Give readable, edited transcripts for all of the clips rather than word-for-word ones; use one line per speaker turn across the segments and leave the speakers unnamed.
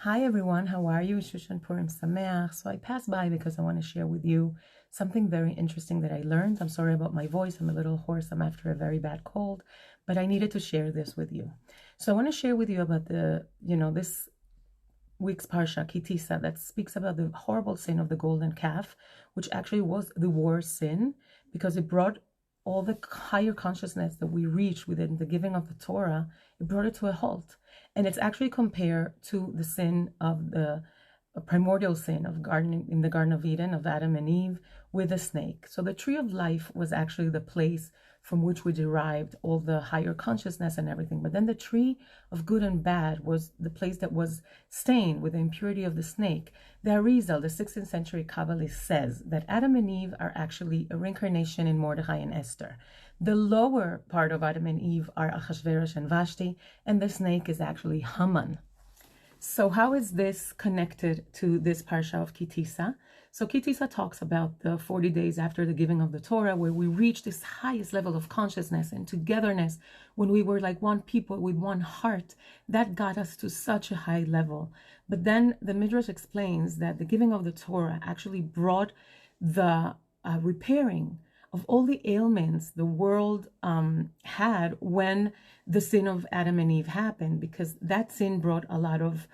Hi everyone, how are you? Shushan Purim Sameach. So I passed by because I want to share with you something very interesting that I learned. I'm sorry about my voice. I'm a little hoarse. I'm after a very bad cold, but I needed to share this with you. So I want to share with you about this week's Parsha, Kitisa, that speaks about the horrible sin of the golden calf, which actually was the worst sin because it brought all the higher consciousness that we reach within the giving of the Torah, it brought it to a halt. And it's actually compared to the sin of the primordial sin of in the Garden of Eden, of Adam and Eve, with a snake. So the tree of life was actually the place from which we derived all the higher consciousness and everything. But then the tree of good and bad was the place that was stained with the impurity of the snake. The Arizal, the 16th century Kabbalist, says that Adam and Eve are actually a reincarnation in Mordechai and Esther. The lower part of Adam and Eve are Achashverosh and Vashti, and the snake is actually Haman. So how is this connected to this parsha of Kitisa? So Kitisa talks about the 40 days after the giving of the Torah, where we reach this highest level of consciousness and togetherness, when we were like one people with one heart. That got us to such a high level. But then the Midrash explains that the giving of the Torah actually brought the repairing of all the ailments the world had when the sin of Adam and Eve happened, because that sin brought a lot of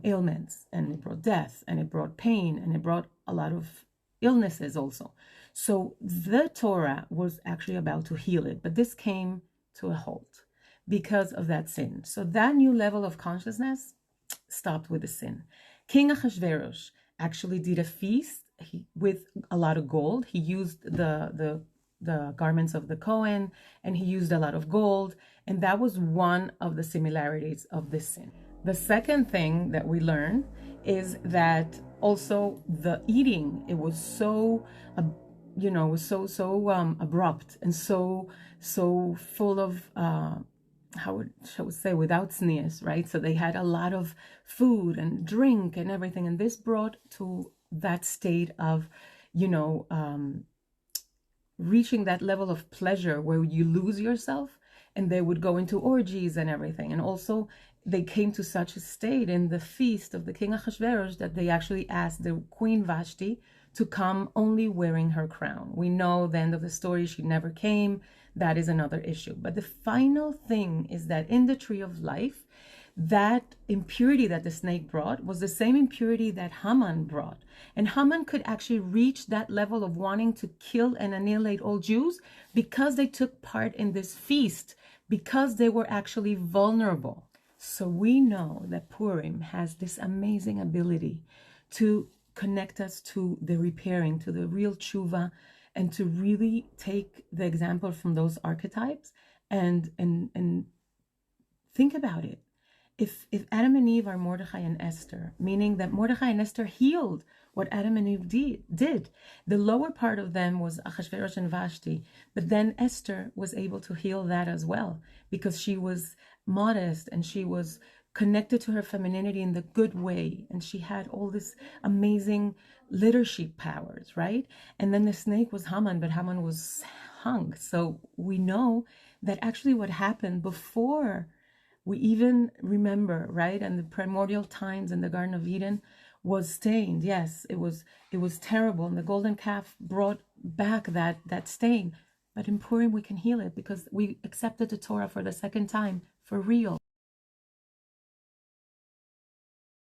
ailments, and it brought death, and it brought pain, and it brought a lot of illnesses also. So the Torah was actually about to heal it, but this came to a halt because of that sin. So that new level of consciousness stopped with the sin. King Achashverosh actually did a feast with a lot of gold. He used the garments of the Kohen, and he used a lot of gold, and that was one of the similarities of this sin. The second thing that we learn is that also the eating, it was so abrupt and so full of how shall we say, without sneers, right? So they had a lot of food and drink and everything, and this brought to that state of reaching that level of pleasure where you lose yourself, and they would go into orgies and everything. And also they came to such a state in the feast of the king Achashverosh that they actually asked the queen Vashti to come only wearing her crown. We know the end of the story, she never came. That is another issue. But the final thing is that in the tree of life, that impurity that the snake brought was the same impurity that Haman brought. And Haman could actually reach that level of wanting to kill and annihilate all Jews because they took part in this feast, because they were actually vulnerable. So we know that Purim has this amazing ability to connect us to the repairing, to the real tshuva, and to really take the example from those archetypes and think about it. If Adam and Eve are Mordechai and Esther, meaning that Mordechai and Esther healed what Adam and Eve did. The lower part of them was Achashverosh and Vashti, but then Esther was able to heal that as well, because she was modest and she was connected to her femininity in the good way, and she had all this amazing leadership powers, right? And then the snake was Haman, but Haman was hung. So we know that actually what happened before we even remember, right, and the primordial times in the Garden of Eden was stained. Yes, it was terrible, and the golden calf brought back that stain. But in Purim we can heal it because we accepted the Torah for the second time, for real.